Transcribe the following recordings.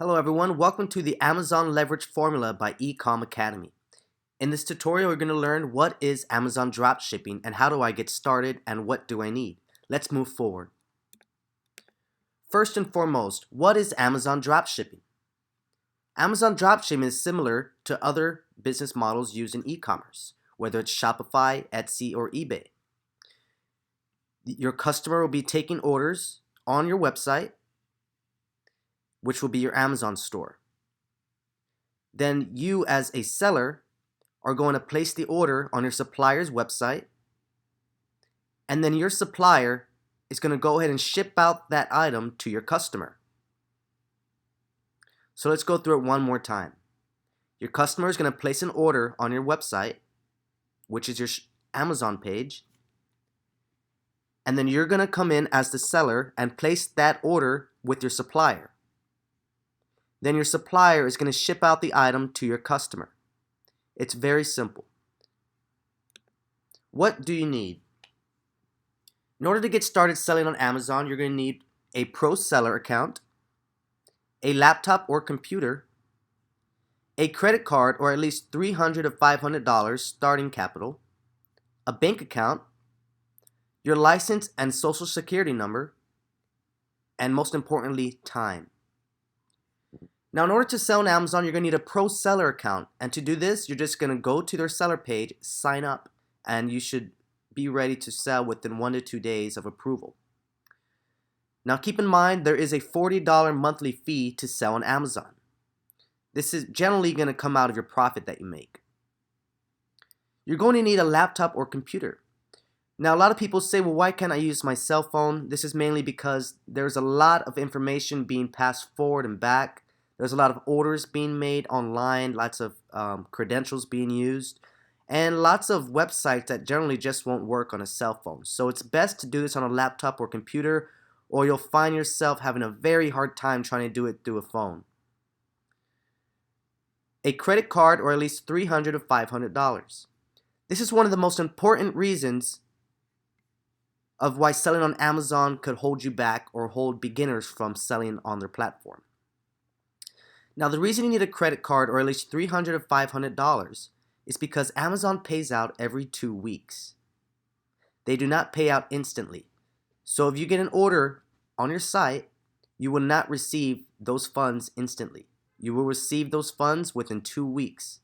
Hello everyone, welcome to the Amazon Leverage Formula by Ecom Academy. In this tutorial, we're going to learn what is Amazon Dropshipping and how do I get started and what do I need. Let's move forward. First and foremost, what is Amazon Dropshipping? Amazon Dropshipping is similar to other business models used in e-commerce, whether it's Shopify, Etsy, or eBay. Your customer will be taking orders on your website, which will be your Amazon store. Then you as a seller are going to place the order on your supplier's website, and then your supplier is going to go ahead and ship out that item to your customer. So let's go through it one more time. Your customer is going to place an order on your website, which is your Amazon page, and then you're going to come in as the seller and place that order with your supplier. Then your supplier is going to ship out the item to your customer. It's very simple. What do you need? In order to get started selling on Amazon, you're going to need a pro seller account, a laptop or computer, a credit card or at least $300 to $500 starting capital, a bank account, your license and social security number, and most importantly, time. Now, in order to sell on Amazon, you're going to need a pro seller account. And to do this, you're just going to go to their seller page, sign up, and you should be ready to sell within 1 to 2 days of approval. Now, keep in mind, there is a $40 monthly fee to sell on Amazon. This is generally going to come out of your profit that you make. You're going to need a laptop or computer. Now, a lot of people say, well, why can't I use my cell phone? This is mainly because there's a lot of information being passed forward and back. There's a lot of orders being made online, lots of credentials being used, and lots of websites that generally just won't work on a cell phone. So it's best to do this on a laptop or computer, or you'll find yourself having a very hard time trying to do it through a phone. A credit card or at least $300 to $500. This is one of the most important reasons of why selling on Amazon could hold you back or hold beginners from selling on their platform. Now, the reason you need a credit card or at least $300 to $500 is because Amazon pays out every 2 weeks. They do not pay out instantly. So if you get an order on your site, you will not receive those funds instantly. You will receive those funds within 2 weeks.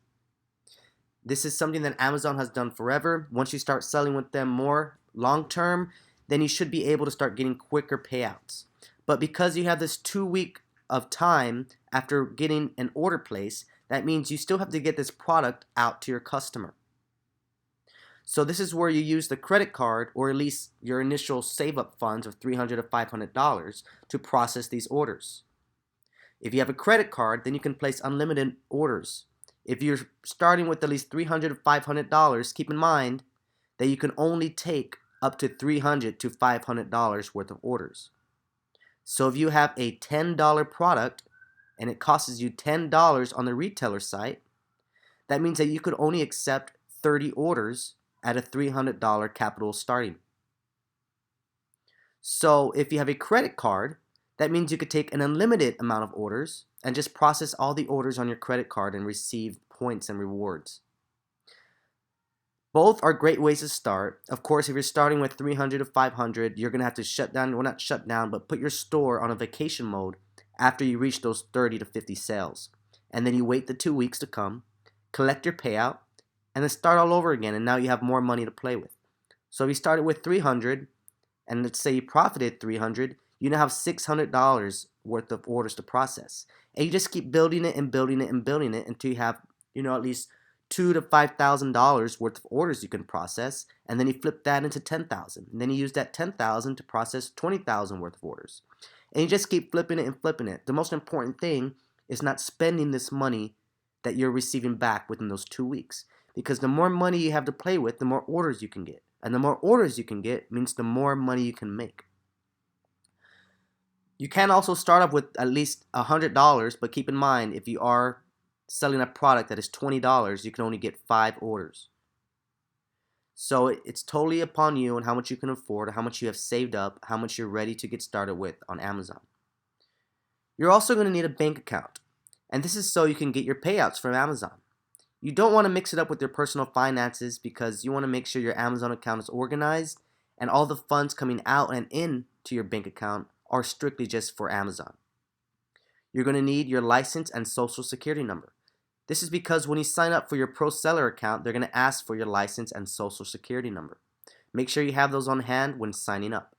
This is something that Amazon has done forever. Once you start selling with them more long term, then you should be able to start getting quicker payouts. But because you have this 2 week of time after getting an order placed, that means you still have to get this product out to your customer. So this is where you use the credit card or at least your initial save up funds of $300 to $500 to process these orders. If you have a credit card, then you can place unlimited orders. If you're starting with at least $300 to $500, keep in mind that you can only take up to $300 to $500 worth of orders. So if you have a $10 product and it costs you $10 on the retailer site, that means that you could only accept 30 orders at a $300 capital starting. So if you have a credit card, that means you could take an unlimited amount of orders and just process all the orders on your credit card and receive points and rewards. Both are great ways to start. Of course, if you're starting with $300 to $500, you're going to have to shut down, well, not shut down, but put your store on a vacation mode after you reach those 30 to 50 sales. And then you wait the 2 weeks to come, collect your payout, and then start all over again, and now you have more money to play with. So if you started with $300, and let's say you profited $300, you now have $600 worth of orders to process. And you just keep building it and building it and building it until you have, at least $2,000 to $5,000 worth of orders you can process, and then you flip that into $10,000, and then you use that $10,000 to process $20,000 worth of orders, and you just keep flipping it and flipping it. The most important thing is not spending this money that you're receiving back within those 2 weeks, because the more money you have to play with, the more orders you can get, and the more orders you can get means the more money you can make. You can also start off with at least $100, but keep in mind, if you are selling a product that is $20, you can only get 5 orders. So it's totally upon you and how much you can afford, how much you have saved up, how much you're ready to get started with on Amazon. You're also going to need a bank account, and this is so you can get your payouts from Amazon. You don't want to mix it up with your personal finances because you want to make sure your Amazon account is organized and all the funds coming out and in to your bank account are strictly just for Amazon. You're going to need your license and social security number. This is because when you sign up for your pro seller account, they're going to ask for your license and social security number. Make sure you have those on hand when signing up.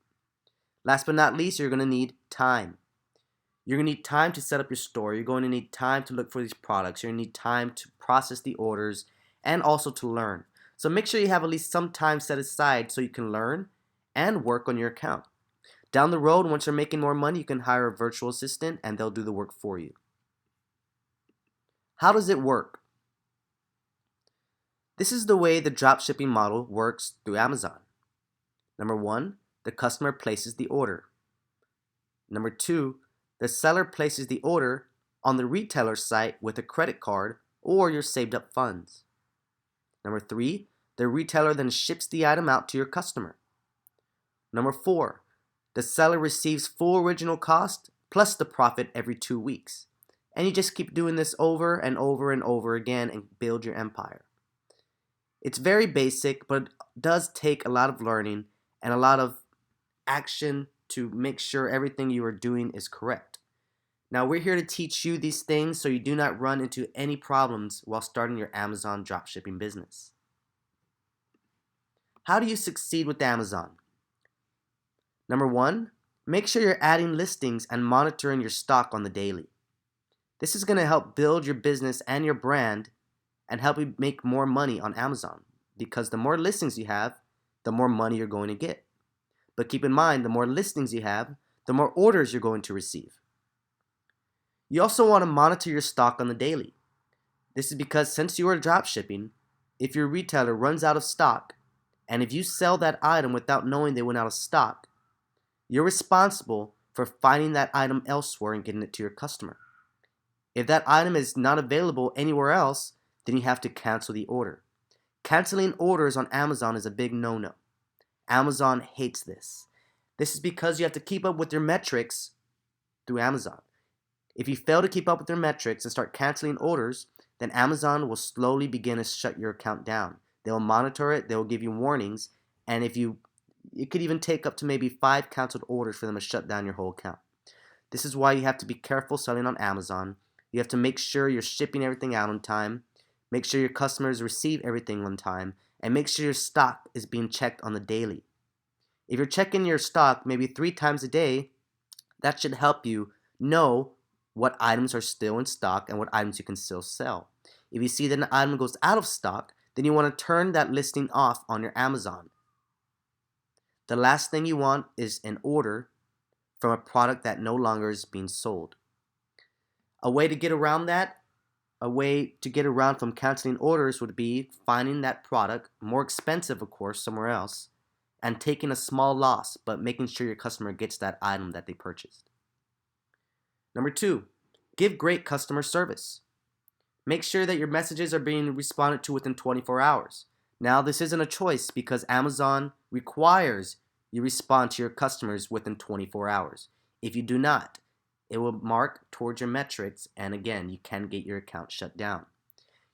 Last but not least, you're going to need time. You're going to need time to set up your store. You're going to need time to look for these products. You're going to need time to process the orders and also to learn. So make sure you have at least some time set aside so you can learn and work on your account. Down the road, once you're making more money, you can hire a virtual assistant and they'll do the work for you. How does it work? This is the way the dropshipping model works through Amazon. Number 1, the customer places the order. Number 2, the seller places the order on the retailer's site with a credit card or your saved up funds. Number 3, the retailer then ships the item out to your customer. Number 4, the seller receives full original cost plus the profit every 2 weeks. And you just keep doing this over and over and over again and build your empire. It's very basic, but it does take a lot of learning and a lot of action to make sure everything you are doing is correct. Now we're here to teach you these things so you do not run into any problems while starting your Amazon dropshipping business. How do you succeed with Amazon? Number 1, make sure you're adding listings and monitoring your stock on the daily. This is going to help build your business and your brand and help you make more money on Amazon because the more listings you have, the more money you're going to get. But keep in mind, the more listings you have, the more orders you're going to receive. You also want to monitor your stock on the daily. This is because since you are dropshipping, if your retailer runs out of stock, and if you sell that item without knowing they went out of stock, you're responsible for finding that item elsewhere and getting it to your customer. If that item is not available anywhere else, then you have to cancel the order. Canceling orders on Amazon is a big no-no. Amazon hates this. This is because you have to keep up with your metrics through Amazon. If you fail to keep up with your metrics and start canceling orders, then Amazon will slowly begin to shut your account down. They will monitor it, they will give you warnings, and it could even take up to maybe 5 canceled orders for them to shut down your whole account. This is why you have to be careful selling on Amazon. You have to make sure you're shipping everything out on time, make sure your customers receive everything on time, and make sure your stock is being checked on the daily. If you're checking your stock maybe 3 times a day, that should help you know what items are still in stock and what items you can still sell. If you see that an item goes out of stock, then you want to turn that listing off on your Amazon. The last thing you want is an order from a product that no longer is being sold. A way to get around that, a way to get around from canceling orders would be finding that product, more expensive of course, somewhere else, and taking a small loss, but making sure your customer gets that item that they purchased. Number 2, give great customer service. Make sure that your messages are being responded to within 24 hours. Now, this isn't a choice because Amazon requires you respond to your customers within 24 hours. If you do not, it will mark towards your metrics, and again, you can get your account shut down.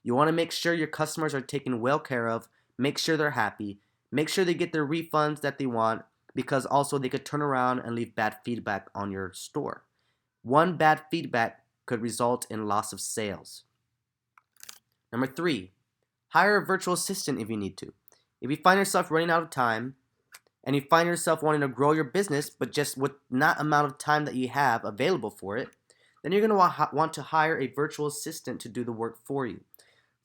You want to make sure your customers are taken well care of, make sure they're happy, make sure they get their refunds that they want, because also they could turn around and leave bad feedback on your store. One bad feedback could result in loss of sales. Number 3, hire a virtual assistant if you need to. If you find yourself running out of time and you find yourself wanting to grow your business but just with not amount of time that you have available for it, then you're going to want to hire a virtual assistant to do the work for you.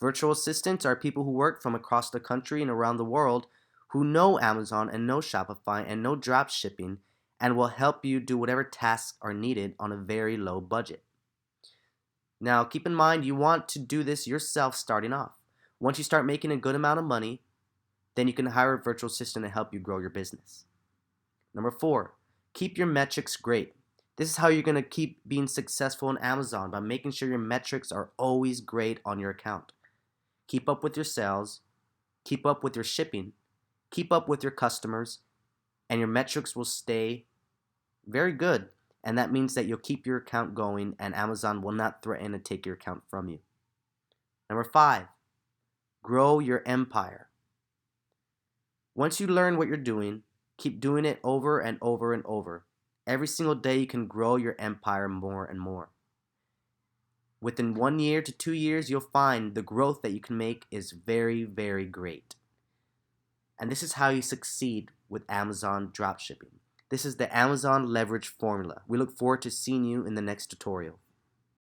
Virtual assistants are people who work from across the country and around the world who know Amazon and know Shopify and know dropshipping and will help you do whatever tasks are needed on a very low budget. Now, keep in mind you want to do this yourself starting off. Once you start making a good amount of money, then you can hire a virtual assistant to help you grow your business. Number 4, keep your metrics great. This is how you're going to keep being successful on Amazon, by making sure your metrics are always great on your account. Keep up with your sales, keep up with your shipping, keep up with your customers, and your metrics will stay very good. And that means that you'll keep your account going and Amazon will not threaten to take your account from you. Number 5, grow your empire. Once you learn what you're doing, keep doing it over and over and over. Every single day you can grow your empire more and more. Within 1 year to 2 years, you'll find the growth that you can make is very, very great. And this is how you succeed with Amazon dropshipping. This is the Amazon leverage formula. We look forward to seeing you in the next tutorial.